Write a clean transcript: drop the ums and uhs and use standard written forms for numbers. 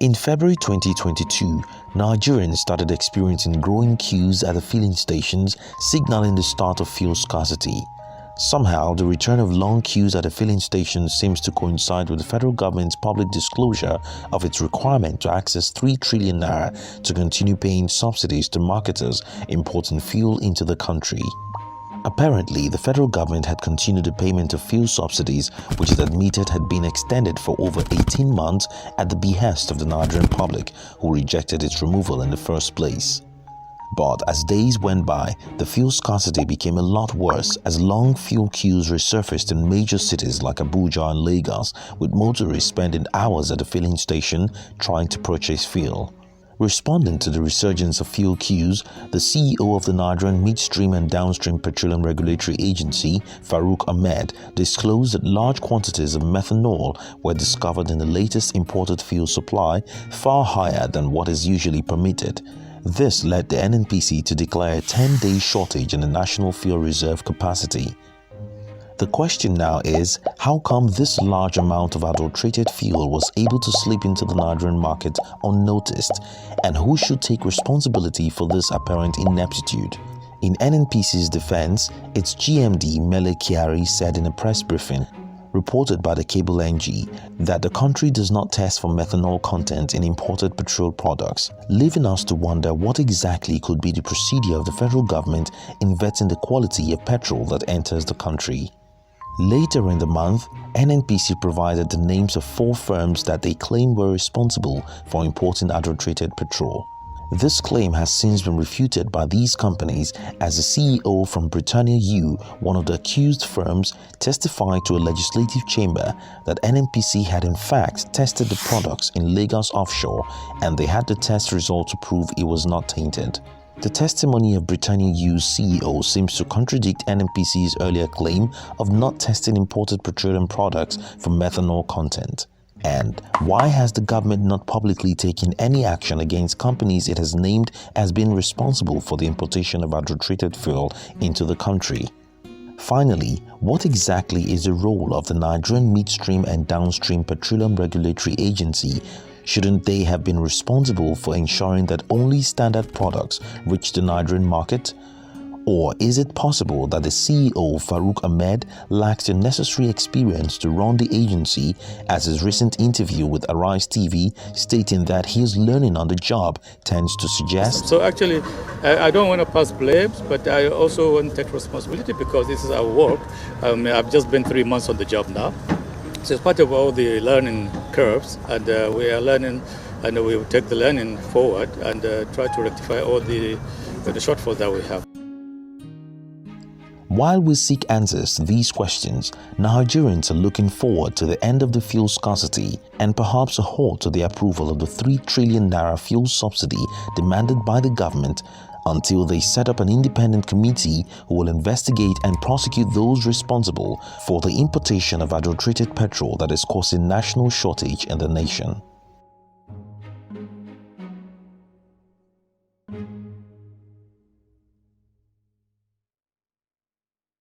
In February 2022, Nigerians started experiencing growing queues at the filling stations, signaling the start of fuel scarcity. Somehow, the return of long queues at the filling stations seems to coincide with the federal government's public disclosure of its requirement to access 3 trillion naira to continue paying subsidies to marketers importing fuel into the country. Apparently, the federal government had continued the payment of fuel subsidies, which it admitted had been extended for over 18 months at the behest of the Nigerian public, who rejected its removal in the first place. But as days went by, the fuel scarcity became a lot worse as long fuel queues resurfaced in major cities like Abuja and Lagos, with motorists spending hours at the filling station trying to purchase fuel. Responding to the resurgence of fuel queues, the CEO of the Nigerian Midstream and Downstream Petroleum Regulatory Agency, Farouk Ahmed, disclosed that large quantities of methanol were discovered in the latest imported fuel supply, far higher than what is usually permitted. This led the NNPC to declare a 10-day shortage in the national fuel reserve capacity. The question now is, how come this large amount of adulterated fuel was able to slip into the Nigerian market unnoticed, and who should take responsibility for this apparent ineptitude? In NNPC's defense, its GMD Mele Kyari said in a press briefing, reported by the Cable NG, that the country does not test for methanol content in imported petrol products, leaving us to wonder what exactly could be the procedure of the federal government in vetting the quality of petrol that enters the country. Later in the month, NNPC provided the names of 4 firms that they claim were responsible for importing adulterated petrol. This claim has since been refuted by these companies, as the CEO from Britannia U, one of the accused firms, testified to a legislative chamber that NNPC had in fact tested the products in Lagos offshore, and they had the test result to prove it was not tainted. The testimony of Britannia U's CEO seems to contradict NNPC's earlier claim of not testing imported petroleum products for methanol content. And why has the government not publicly taken any action against companies it has named as being responsible for the importation of adulterated fuel into the country? Finally, what exactly is the role of the Nigerian Midstream and Downstream Petroleum Regulatory Agency? Shouldn't they have been responsible for ensuring that only standard products reach the Nigerian market? Or is it possible that the CEO, Farouk Ahmed, lacks the necessary experience to run the agency, as his recent interview with Arise TV stating that he is learning on the job tends to suggest? So actually, I don't want to pass blames, but I also want to take responsibility because this is our work. I've just been 3 months on the job now. So it's part of all the learning curves, and we are learning, and we will take the learning forward and try to rectify all the shortfalls that we have. While we seek answers to these questions, Nigerians are looking forward to the end of the fuel scarcity and perhaps a halt to the approval of the 3 trillion naira fuel subsidy demanded by the government, until they set up an independent committee who will investigate and prosecute those responsible for the importation of adulterated petrol that is causing national shortage in the nation.